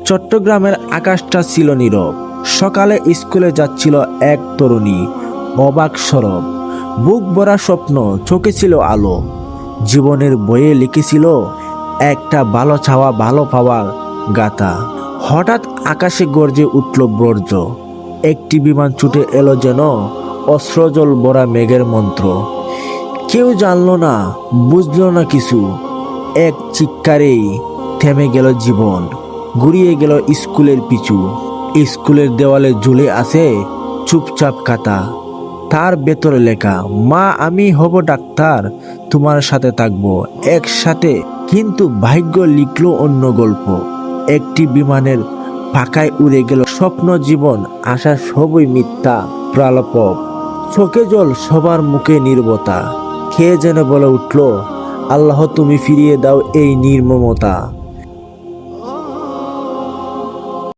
চট্টগ্রামের আকাশটা ছিল নীরব। সকালে স্কুলে যাচ্ছিল এক তরুণী, অবাক সরব, বুক ভরা স্বপ্ন, চোখে ছিল আলো। জীবনের বইয়ে লিখেছিল একটা ভালো চাওয়া, ভালো পাওয়ার গাথা। হঠাৎ আকাশে গর্জে উঠল বজ্র। একটি বিমান ছুটে এলো যেন অস্ত্রজল ভরা মেঘের মন্ত্র। কেউ জানলো না, বুঝলো না কিছু। এক চিৎকারেই থেমে গেল জীবন, ঘুরিয়ে গেল স্কুলের পিছু। স্কুলের দেওয়ালে ঝুলে আছে চুপচাপ খাতা, তার ভেতরে লেখা, মা আমি হব ডাক্তার, তোমার সাথে থাকবো একসাথে। কিন্তু ভাগ্য লিখলো অন্য গল্প। একটি বিমানের পাখায় উড়ে গেল স্বপ্ন, জীবন, আশা সবই মিথ্যা প্রলাপ। চোখে জল, সবার মুখে নীরবতা। কে যেন বলে উঠল, আল্লাহ তুমি ফিরিয়ে দাও এই নির্মমতা।